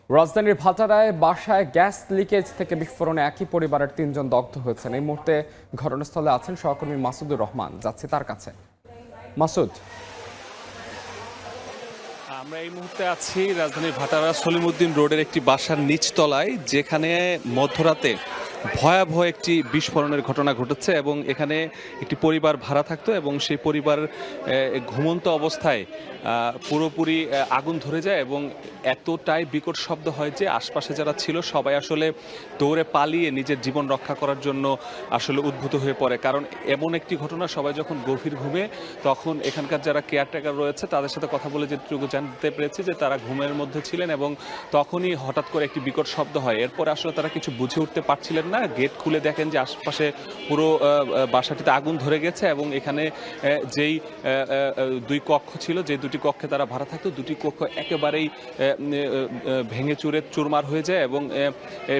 রাজধানীর ভাটারায় বাসায় gas leakage থেকে বিস্ফোরণে একই পরিবারের ৩ জন দগ্ধ হয়েছেন। এই মুহূর্তে ঘটনাস্থলে আছেন সহকর্মী মাসুদুর রহমান। যাচ্ছি তার কাছে। মাসুদ, আমরা এই মুহূর্তে আছি রাজধানীর ভাটারা সলিমুদ্দিন রোডের একটি বাসার নিচতলায়, যেখানে মধ্যরাতে ভয়াবহ একটি বিস্ফোরণের ঘটনা ঘটেছে এবং এখানে একটি পরিবার ভাড়া থাকতো এবং সেই পরিবার ঘুমন্ত অবস্থায় পুরোপুরি আগুন ধরে যায় এবং এতটাই বিকট শব্দ হয় যে আশপাশে যারা ছিল সবাই আসলে দৌড়ে পালিয়ে নিজের জীবন রক্ষা করার জন্য আসলে উদ্ভূত হয়ে পড়ে। কারণ এমন একটি ঘটনা, সবাই যখন গভীর ঘুমে, তখন এখানকার যারা কেয়ারটেকার রয়েছে তাদের সাথে কথা বলে যেটুকু জানতে পেরেছি যে তারা ঘুমের মধ্যে ছিলেন এবং তখনই হঠাৎ করে একটি বিকট শব্দ হয়। এরপরে আসলে তারা কিছু বুঝে উঠতে পারছিলেন না। গেট খুলে দেখেন যে আশপাশে পুরো বাসাটিতে আগুন ধরে গেছে এবং এখানে যেই দুই কক্ষ ছিল, যে দুটি কক্ষে তারা ভাড়া থাকতো, দুটি কক্ষ একেবারেই ভেঙে চুরে চুরমার হয়ে যায় এবং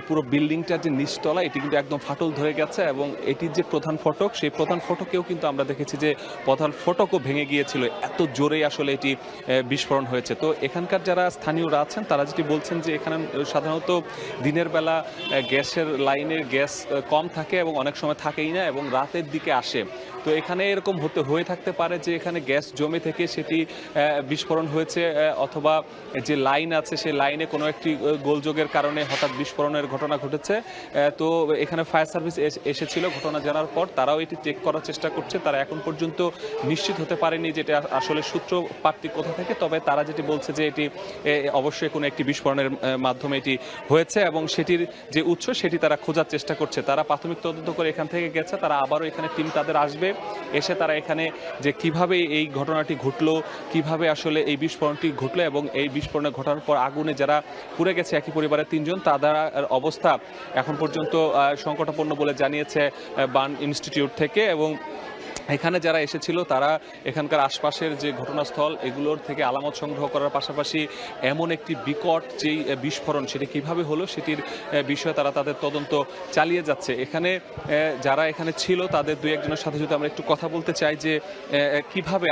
পুরো বিল্ডিংটার যে নিচতলা এটি কিন্তু একদম ফাটল ধরে গেছে এবং এটির যে প্রধান ফটক, সেই প্রধান ফটকেও কিন্তু আমরা দেখেছি যে প্রধান ফটকও ভেঙে গিয়েছিল। এত জোরেই আসলে এটি বিস্ফোরণ হয়েছে। তো এখানকার যারা স্থানীয়রা আছেন তারা যেটি বলছেন যে এখানে সাধারণত দিনের বেলা গ্যাসের লাইনের গ্যাস কম থাকে এবং অনেক সময় থাকেই না এবং রাতের দিকে আসে। তো এখানে এরকম হয়ে থাকতে পারে যে এখানে গ্যাস জমে থেকে সেটি বিস্ফোরণ হয়েছে, অথবা যে লাইন আছে সেই লাইনে কোনো একটি গোলযোগের কারণে হঠাৎ বিস্ফোরণের ঘটনা ঘটেছে। তো এখানে ফায়ার সার্ভিস এসেছিল ঘটনা জানার পর, তারাও এটি চেক করার চেষ্টা করছে। তারা এখন পর্যন্ত নিশ্চিত হতে পারেনি যেটা আসলে সূত্রপাতটি কোথা থেকে, তবে তারা যেটি বলছে যে এটি অবশ্যই কোনো একটি বিস্ফোরণের মাধ্যমে এটি হয়েছে এবং সেটির যে উৎস সেটি তারা খোঁজার চেষ্টা করছে। তারা প্রাথমিক তদন্ত করে এখান থেকে গেছে, তারা আবারও এখানে টিম তাদের আসবে, এসে তারা এখানে যে কিভাবে এই ঘটনাটি ঘটলো, কিভাবে আসলে এই বিস্ফোরণটি ঘটলো এবং এই বিস্ফোরণে ঘটার পর আগুনে যারা পুড়ে গেছে একই পরিবারের ৩ জন, তাদের অবস্থা এখন পর্যন্ত সংকটাপন্ন বলে জানিয়েছে বার্ন ইনস্টিটিউট থেকে। এবং এখানে যারা এসেছিল তারা এখানকার আশপাশের যে ঘটনাস্থল এগুলোর থেকে আলামত সংগ্রহ করার পাশাপাশি এমন একটি বিকট যেই বিস্ফোরণ সেটি কিভাবে হলো সেটির বিষয়ে তারা তাদের তদন্ত চালিয়ে যাচ্ছে। এখানে যারা এখানে ছিল তাদের দুই একজনের সাথে যদি আমরা একটু কথা বলতে চাই যে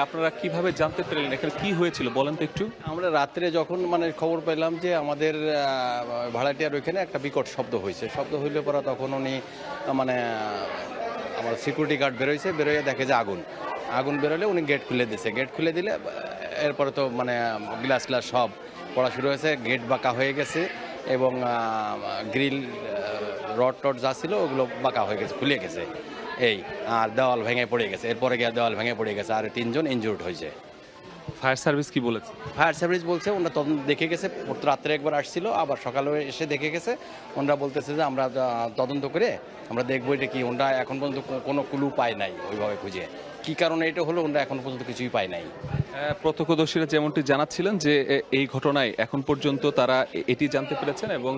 আপনারা কিভাবে জানতে পারলেন এখানে কি হয়েছিল, বলেন তো একটু। আমরা রাত্রে যখন খবর পেলাম যে আমাদের ভাড়াটিয়ার ওইখানে একটা বিকট শব্দ হয়েছে, শব্দ হইলে পরে তখন উনি আমার সিকিউরিটি গার্ড বেরোয় দেখে যে আগুন বেরোলে উনি গেট খুলে দিয়েছে। গেট খুলে দিলে এরপরে তো গ্লাস সব পড়া শুরু হয়েছে, গেট বাঁকা হয়ে গেছে এবং গ্রিল রড যা ছিল ওগুলো বাঁকা হয়ে গেছে, খুলে গেছে আর দেওয়াল ভেঙে পড়ে গেছে। এরপরে গিয়ে দেওয়াল ভেঙে পড়ে গেছে আর 3 জন ইনজুর্ড হয়েছে। ফায়ার সার্ভিস কি বলেছে? ফায়ার সার্ভিস বলছে ওনারা তদন্ত দেখে গেছে, রাত্রে একবার আসছিল, আবার সকালে এসে দেখে গেছে। ওনারা বলতেছে যে আমরা তদন্ত করে আমরা দেখবো এটা কি। ওনারা এখন পর্যন্ত কোনো ক্লু পায় নাই ওইভাবে খুঁজে কি কারণে এটা হলো, ওনারা এখন পর্যন্ত কিছুই পায় নাই। প্রত্যক্ষদর্শীরা যেমনটি জানাচ্ছিলেন যে এই ঘটনায় এখন পর্যন্ত তারা এটি জানতে পেরেছেন এবং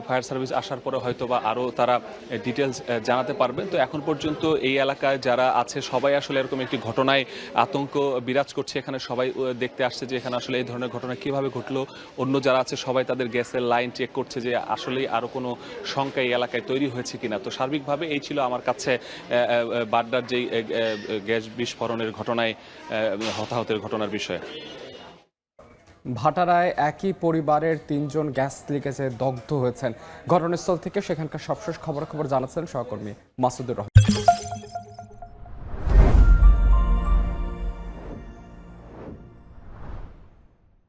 ফায়ার সার্ভিস আসার পরে হয়তো বা আরও তারা ডিটেলস জানাতে পারবেন। তো এখন পর্যন্ত এই এলাকায় যারা আছে সবাই আসলে এরকম একটি ঘটনায় আতঙ্ক বিরাজ করছে। এখানে সবাই দেখতে আসছে যে এখানে আসলে এই ধরনের ঘটনা কিভাবে ঘটলো। অন্য যারা আছে সবাই তাদের গ্যাসের লাইন চেক করছে যে আসলেই আরও কোনো শঙ্কা এই এলাকায় তৈরি হয়েছে কিনা। তো সার্বিকভাবে এই ছিল আমার কাছে বাড্ডার যেই গ্যাস বিস্ফোরণের ঘটনায় হতাহতের ঘটনার বিষয়ে। ভাটারায় একই পরিবারের ৩ জন গ্যাস লিকেজে দগ্ধ হয়েছেন। ঘটনাস্থল থেকে সেখানকার সবশেষ খবরাখবর জানাচ্ছেন সহকর্মী মাসুদুর রহমান।